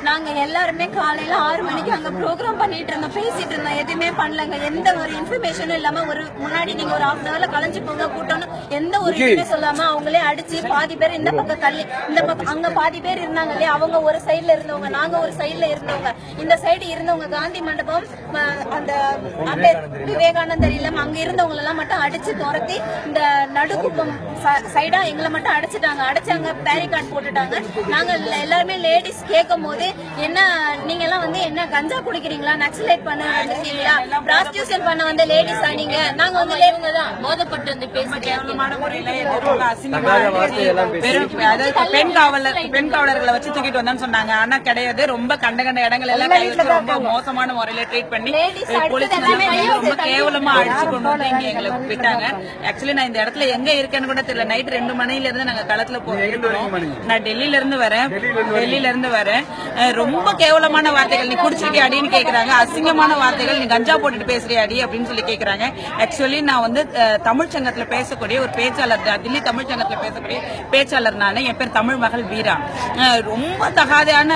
நாங்க எல்லாருமே காலையில 6 மணிக்கு அங்க ப்ரோக்ராம் பண்ணிட்டு இருந்தோம், பேசிட்டு இருந்தோம். எதுவுமே பண்ணலங்க. எந்த ஒரு இன்ஃபர்மேஷனும் இல்லாம ஒரு முன்னாடி நீங்க ஒரு 1/2 hourல கலைஞ்சு போங்க கூட்டம்னு எந்த ஒரு இதுவுமே சொல்லாம அவங்களே அடிச்சு பாதி பேர் இந்த பக்கம் தள்ளி இந்த பக்கம் அங்க பாதி பேர் இருந்தாங்க இல்லையா, அவங்க ஒரு சைட்ல இருந்தவங்க, நாங்க ஒரு சைட்ல இருந்தவங்க, இந்த சைடு இருந்தவங்க காந்தி மண்டபம் அந்த விவேகானந்தர் இல்லம் அங்க இருந்தவங்க எல்லாம் மட்டும் அடிச்சு துரத்தி இந்த நடுக்குப்பம் சைடா எங்களை மட்டும் அடைச்சிட்டாங்க. அடைச்சு அங்க பேரிகார்ட் போட்டுட்டாங்க. நாங்க எல்லாருமே லேடிஸ் கேட்கும் போது என்ன நீங்க எல்லாம் வந்து என்ன கஞ்சா குடிக்கிறீங்களா, நக்சலைட் பண்ண வந்திருக்கீங்களா, பிராஸ்டியூஷன் பண்ண வந்த லேடிஸ் நீங்க, நாங்க வந்து தான் போதப்பட்டு வந்து பேசி கேவலமான முறையில பெண் காவலர்களை வச்சு தூக்கிட்டு வந்தான்னு சொன்னாங்க. ஆனா கிடையாது, ரொம்ப கண்ட இடங்கள் எல்லாம் ரொம்ப மோசமான முறையில ட்ரீட் பண்ணி போலீஸ் ரொம்ப கேவலமா அடிச்சு கொண்டு வந்து இங்க எங்களுக்கு விட்டாங்க. ஆக்சுவலி நான் இந்த இடத்துல எங்க இருக்கேன்னு கூட தெரியல. நைட் 2 மணில இருந்து நாங்க களத்துல போறோம். நான் டெல்லியில இருந்து வரேன். ரொம்ப கேவலமான வார்த்தைகள், நீ குடிச்சிருக்கே அடின்னு கேக்குறாங்க. அசிங்கமான வார்த்தைகள், நீ கஞ்சா போட்டுட்டு பேசுறியா அடி அப்படின்னு சொல்லி கேக்குறாங்க. ஆக்சுவலி நான் வந்து தமிழ் சங்கத்துல பேசக்கூடிய ஒரு பேச்சாளர், தில்லி தமிழ் சங்கத்துல பேசக்கூடிய பேச்சாளர். நான் என் பேர் தமிழ் மகள் வீரா. ரொம்ப தகாதையான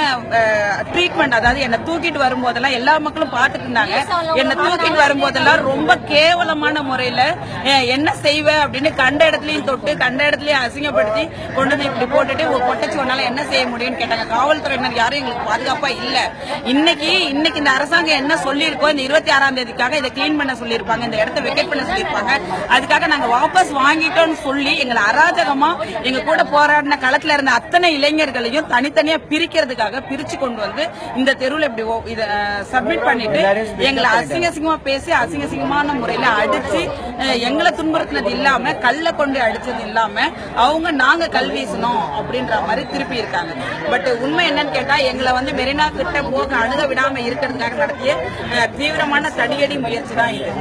ட்ரீட்மெண்ட், அதாவது என்ன தூக்கிட்டு வரும்போதெல்லாம் எல்லா மக்களும் பாத்துட்டு இருந்தாங்க. என்ன தூக்கிட்டு வரும்போதெல்லாம் ரொம்ப கேவலமான முறையில என்ன செய்வ அப்படின்னு கண்ட இடத்துலயும் தொட்டு கண்ட இடத்துலயும் அசிங்கப்படுத்தி கொண்டு வந்து இப்படி போட்டுட்டு ஒரு பொட்டச்சு ஒன்னால என்ன செய்ய முடியும்னு கேட்டாங்க. காவல்துறையினர் யாரும் எங்களுக்கு பாதுகாப்பா இல்ல. இன்னைக்கு இந்த அரசாங்கம் என்ன சொல்லியிருக்கோ, இந்த 26ஆம் தேதிக்காக இதை கிளீன் பண்ண சொல்லியிருப்பாங்க, இந்த இடத்த வெக்கேட் பண்ண சொல்லியிருப்பாங்க. அதுக்காக நாங்க வாபஸ் வாங்கிட்டோம்னு சொல்லி எங்களை அராஜகமா எங்க கூட போராடின களத்துல இருந்த அத்தனை இளைஞர்களையும் தனித்தனியா பிரிக்கிறதுக்காக பிரிச்சு கொண்டு வந்து இந்த தெருவில் இப்படி இதை சப்மிட் பண்ணிட்டு எங்களை அசிங்கமா பேசி அசிங்கமான முறையில அடிச்சு எங்களை துன்புறுத்தினது இல்லாம கல்ல கொண்டு அடிச்சது இல்லாம அவங்க நாங்க கல் வீசணும் அப்படின்ற மாதிரி திருப்பி இருக்காங்க. பட் உண்மை என்னன்னு கேட்டா, எங்களை வந்து மெரினா கிட்ட போக அணுக விடாம இருக்கிறதுக்காக நடத்திய தீவிரமான தடியடி முயற்சி தான் இது.